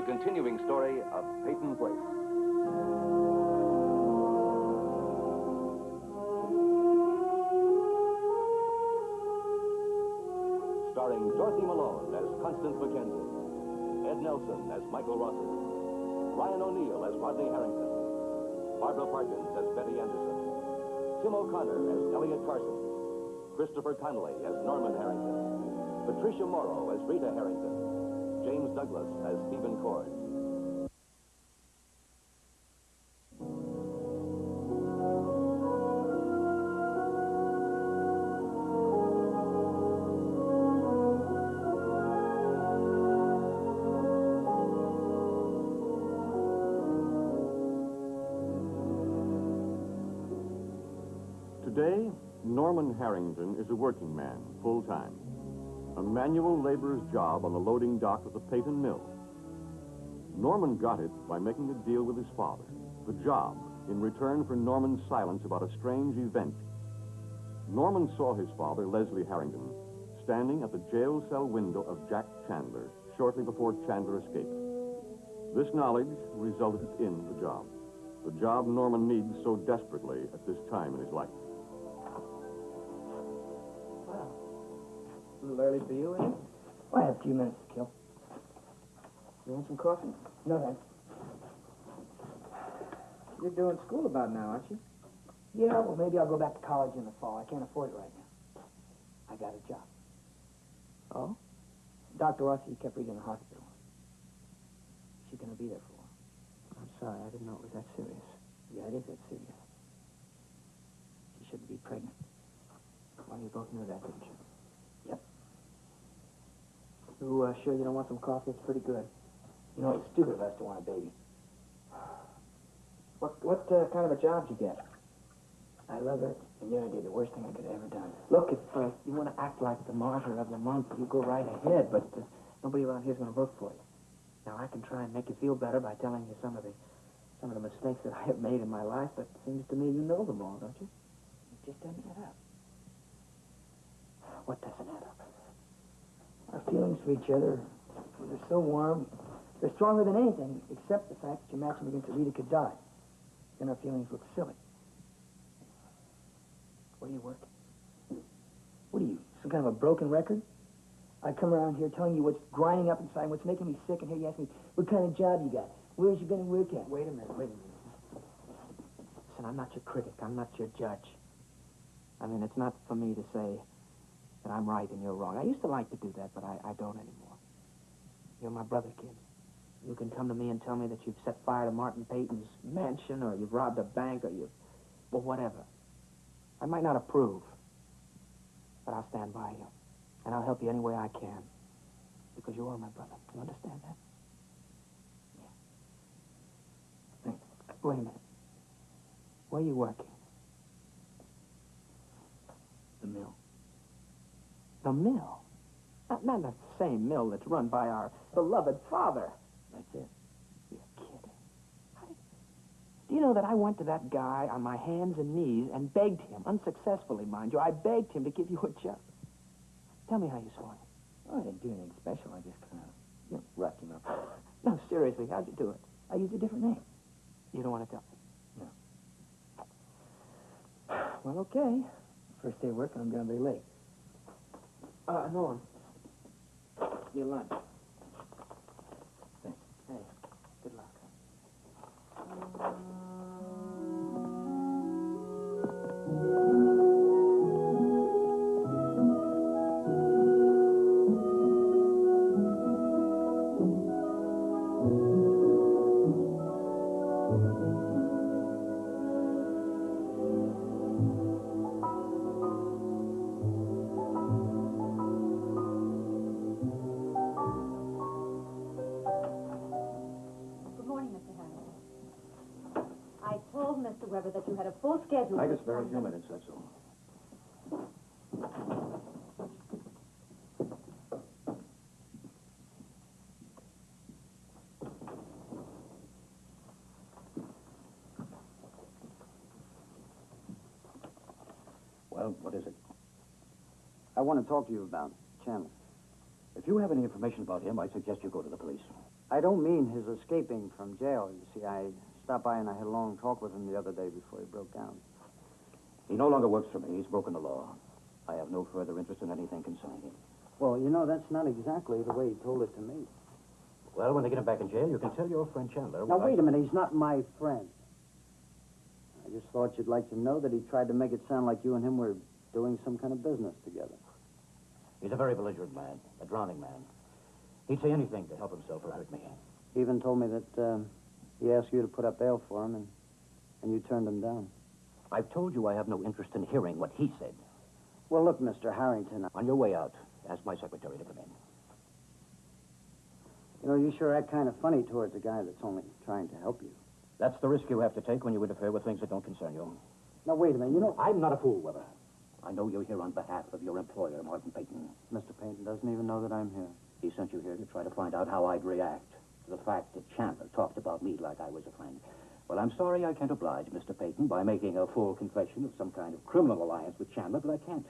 continuing story of Peyton Place. Starring Dorothy Malone as Constance Mackenzie, Ed Nelson as Michael Rosser, Ryan O'Neill as Rodney Harrington, Barbara Parkins as Betty Anderson, Tim O'Connor as Elliot Carsons, Christopher Connolly as Norman Harrington, Patricia Morrow as Rita Harrington, James Douglas as Stephen Cord. Today, Norman Harrington is a working man, full-time. A manual laborer's job on the loading dock of the Peyton Mill. Norman got it by making a deal with his father, the job, in return for Norman's silence about a strange event. Norman saw his father, Leslie Harrington, standing at the jail cell window of Jack Chandler shortly before Chandler escaped. This knowledge resulted in the job Norman needs so desperately at this time in his life. A little early for you, eh? Well, I have a few minutes to kill. You want some coffee? No, thanks. You're doing school about now, aren't you? Yeah, well, maybe I'll go back to college in the fall. I can't afford it right now. I got a job. Oh? Dr. Rossi kept reading in the hospital. She's going to be there for a while. I'm sorry, I didn't know it was that serious. Yeah, it is that serious. She shouldn't be pregnant. Well, you both knew that, didn't you? Yep. You sure you don't want some coffee? It's pretty good. You know, it's stupid of us to want a baby. What kind of a job did you get? I love her, and yet I did the worst thing I could have ever done. Look, if you want to act like the martyr of the month, you go right ahead, but nobody around here's going to vote for you. Now, I can try and make you feel better by telling you some of the mistakes that I have made in my life, but it seems to me you know them all, don't you? It just doesn't add up. What doesn't add up? Our feelings for each other, they're so warm. They're stronger than anything, except the fact that you match them against a Rita could die. Then our feelings look silly. Where are you working? What are you, some kind of a broken record? I come around here telling you what's grinding up inside, what's making me sick, and here you ask me, what kind of job you got? Where's you gonna work at? Wait a minute. Listen, I'm not your critic. I'm not your judge. I mean, it's not for me to say that I'm right and you're wrong. I used to like to do that, but I don't anymore. You're my brother, kid. You can come to me and tell me that you've set fire to Martin Peyton's mansion, or you've robbed a bank, or well, whatever. I might not approve, but I'll stand by you. And I'll help you any way I can. Because you are my brother. You understand that? Yeah. Thanks. Wait a minute. Where are you working? The mill. The mill? Not the same mill that's run by our beloved father. That's it. You're kidding. Do you know that I went to that guy on my hands and knees and begged him, unsuccessfully, mind you, I begged him to give you a job. Tell me how you saw him. Oh, I didn't do anything special. I just kind of, roughed him up. No, seriously, how'd you do it? I used a different name. You don't want to tell me? No. Well, okay. First day of work, and I'm gonna be late. Norm. Your lunch. Thanks. Hey, good luck. Mr. Weber, that you had a full schedule. I just very few minutes, that's all. Well, what is it? I want to talk to you about Chandler. If you have any information about him, I suggest you go to the police. I don't mean his escaping from jail. You see, I stopped by and I had a long talk with him the other day before he broke down. He no longer works for me. He's broken the law. I have no further interest in anything concerning him. Well, you know, that's not exactly the way he told it to me. Well, when they get him back in jail, you can tell your friend Chandler... Now, wait a minute. He's not my friend. I just thought you'd like to know that he tried to make it sound like you and him were doing some kind of business together. He's a very belligerent man, a drowning man. He'd say anything to help himself or hurt me. He even told me that he asked you to put up bail for him, and you turned him down. I've told you I have no interest in hearing what he said. Well, look, Mr. Harrington. On your way out, ask my secretary to come in. You know, you sure act kind of funny towards a guy that's only trying to help you. That's the risk you have to take when you interfere with things that don't concern you. Now, wait a minute. You know... I'm not a fool, Weber. I know you're here on behalf of your employer, Martin Peyton. Mr. Peyton doesn't even know that I'm here. He sent you here to try to find out how I'd react to the fact that Chandler talked about me like I was a friend. Well, I'm sorry I can't oblige Mr. Peyton by making a full confession of some kind of criminal alliance with Chandler, but I can't.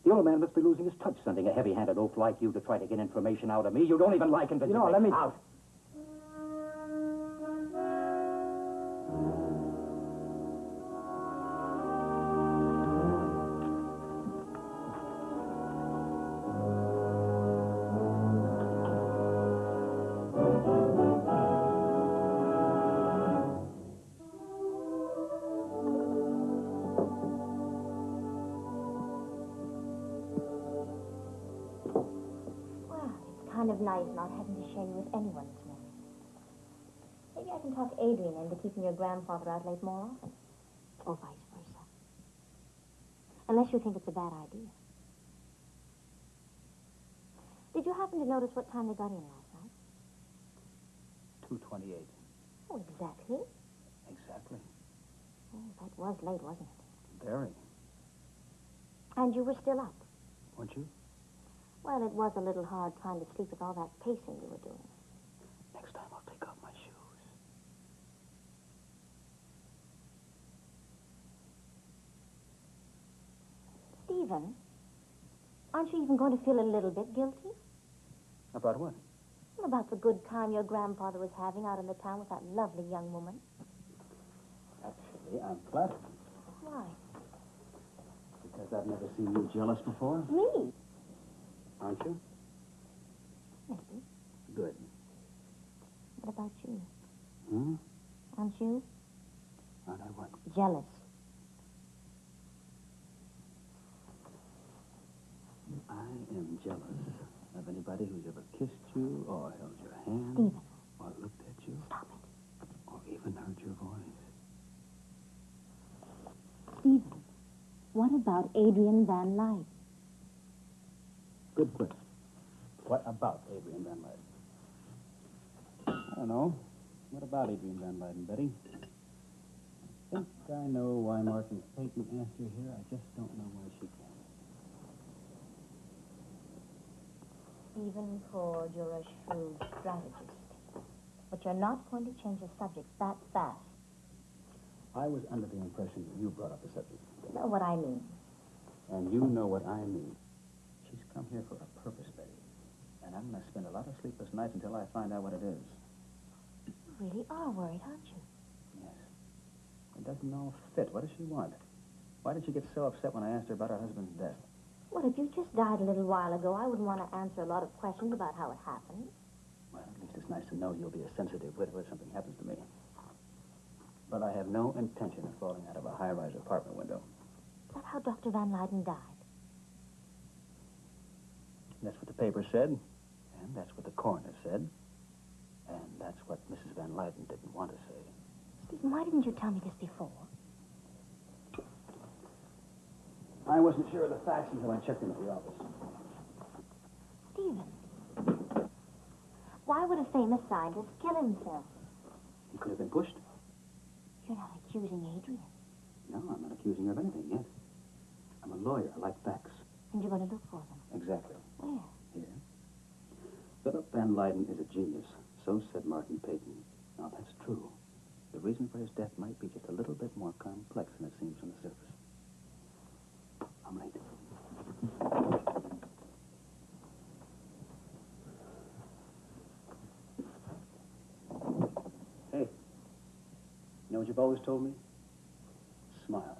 The old man must be losing his touch sending a heavy-handed oaf like you to try to get information out of me. You don't even like him to... You know, let me... Out. Kind of nice not having to share you with anyone this morning. Maybe I can talk Adrienne into keeping your grandfather out late more often. Or vice versa. Unless you think it's a bad idea. Did you happen to notice what time they got in last night? 2:28. Oh, exactly. Exactly. Oh, that was late, wasn't it? Very. And you were still up. Weren't you? Well, it was a little hard trying to sleep with all that pacing you were doing. Next time I'll take off my shoes. Stephen, aren't you even going to feel a little bit guilty? About what? Well, about the good time your grandfather was having out in the town with that lovely young woman. Actually, I'm flattered. Why? Because I've never seen you jealous before. Me? Aren't you? Maybe. Good. What about you? Aren't you? Aren't I what? Jealous. I am jealous of anybody who's ever kissed you or held your hand. Stephen. Or looked at you. Stop it. Or even heard your voice. Stephen, what about Adrienne Van Lyck? Good question. What about Adrienne Van Lyck? I don't know. What about Adrienne Van Lyck, Betty? I think I know why Martin Peyton asked her here. I just don't know why she came. Stephen Ford, you're a shrewd strategist. But you're not going to change the subject that fast. I was under the impression that you brought up the subject. You know what I mean. And you know what I mean. She's come here for a purpose, Betty. And I'm going to spend a lot of sleepless nights until I find out what it is. You really are worried, aren't you? Yes. It doesn't all fit. What does she want? Why did she get so upset when I asked her about her husband's death? Well, if you just died a little while ago, I wouldn't want to answer a lot of questions about how it happened. Well, at least it's nice to know you'll be a sensitive widow if something happens to me. But I have no intention of falling out of a high-rise apartment window. Is that how Dr. Van Lyden died? That's what the paper said, and that's what the coroner said, and that's what Mrs. Van Lyden didn't want to say. Stephen, why didn't you tell me this before? I wasn't sure of the facts until I checked in at the office. Stephen, why would a famous scientist kill himself? He could have been pushed. You're not accusing Adrienne. No, I'm not accusing her of anything yet. I'm a lawyer. I like facts. And you're going to look for them? Exactly. Where? Here. Philip Van Lyden is a genius. So said Martin Peyton. Now, that's true. The reason for his death might be just a little bit more complex than it seems on the surface. I'm late. what you've always told me? Smile.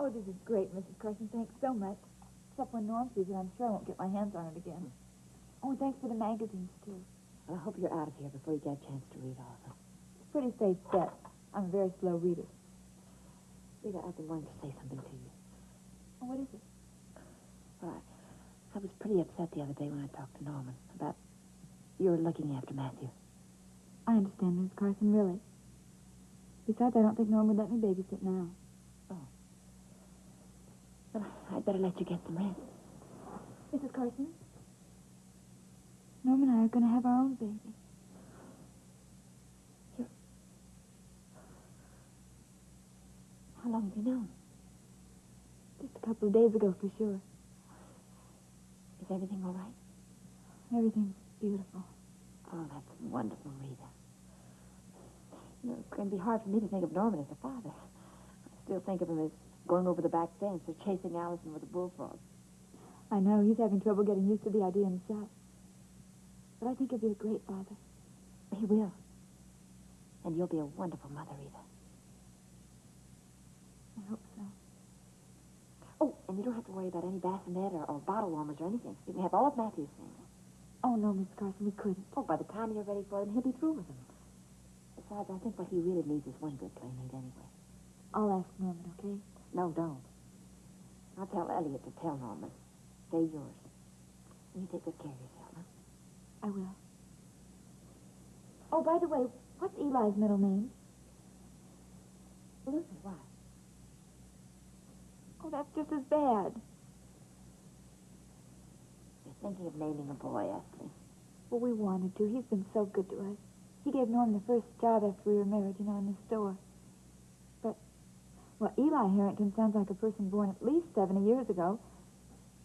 Oh, this is great, Mrs. Carsons. Thanks so much. Except when Norm sees it, I'm sure I won't get my hands on it again. Oh, and thanks for the magazines, too. Well, I hope you're out of here before you get a chance to read all of them. It's a pretty safe bet. I'm a very slow reader. Rita, I've been wanting to say something to you. Oh, what is it? Well, I was pretty upset the other day when I talked to Norman about you were looking after Matthew. I understand, Mrs. Carson, really. Besides, I don't think Norm would let me babysit now. Well, I'd better let you get some rest. Mrs. Carson? Norm and I are going to have our own baby. How long have you known? Just a couple of days ago, for sure. Is everything all right? Everything's beautiful. Oh, that's wonderful, Rita. You know, it's going to be hard for me to think of Norman as a father. I still think of him as going over the back fence or chasing Allison with a bullfrog. I know, he's having trouble getting used to the idea himself. But I think he'll be a great father. He will. And you'll be a wonderful mother, Rita. I hope so. Oh, and you don't have to worry about any bassinet or bottle warmers or anything. You can have all of Matthew's things. Oh, no, Miss Carson, we couldn't. Oh, by the time you're ready for them, he'll be through with them. Besides, I think what he really needs is one good playmate anyway. I'll ask Norman, okay? No, don't. I'll tell Elliot to tell Norman. Stay yours. And you take good care of yourself, huh? I will. Oh, by the way, what's Eli's middle name? Luther, why? Oh, that's just as bad. You're thinking of naming a boy, Ashley. Well, we wanted to. He's been so good to us. He gave Norm the first job after we were married, you know, in the store. But, well, Eli Harrington sounds like a person born at least 70 years ago.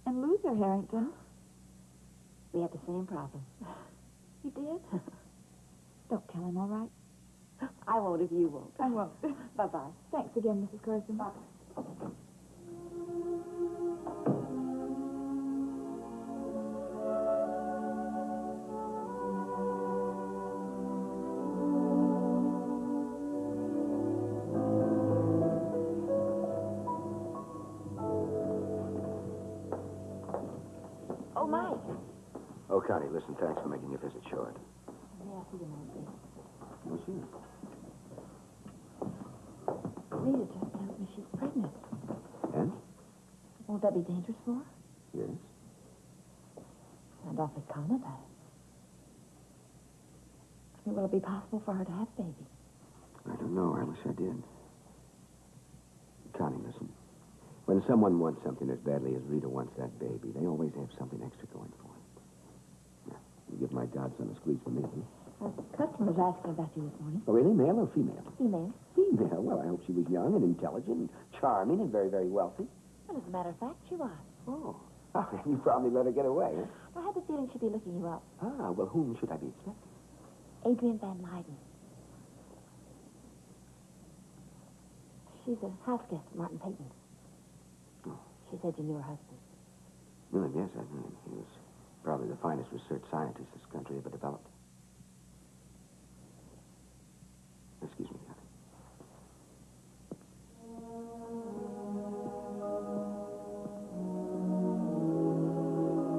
And Luther Harrington. We had the same problem. You did? Don't tell him, all right? I won't if you won't. I won't. Bye-bye. Thanks again, Mrs. Carson. Bye-bye. Oh, Mike. Oh, Connie, listen, thanks for making your visit short. May I see your name, please? Oh, sure. Rita just tells me she's pregnant. And? Won't that be dangerous for her? Yes? And awfully calm about it. I mean, will it be possible for her to have a baby? I don't know. I wish I did. Connie, listen. When someone wants something as badly as Rita wants that baby, they always have something extra going for them. Now, you give my godson a squeeze for me. Customers asking about you this morning. Oh, really? Male or female? Female. Female? Well, I hope she was young and intelligent and charming and very, very wealthy. Well, as a matter of fact, she was. Oh. Oh, you probably let her get away, huh? I had the feeling she'd be looking you up. Ah, well, whom should I be expecting? Adrienne Van Leyden. She's a house guest at Martin Peyton's. Oh. She said you knew her husband. Well, yes, I mean, he was probably the finest research scientist this country ever developed.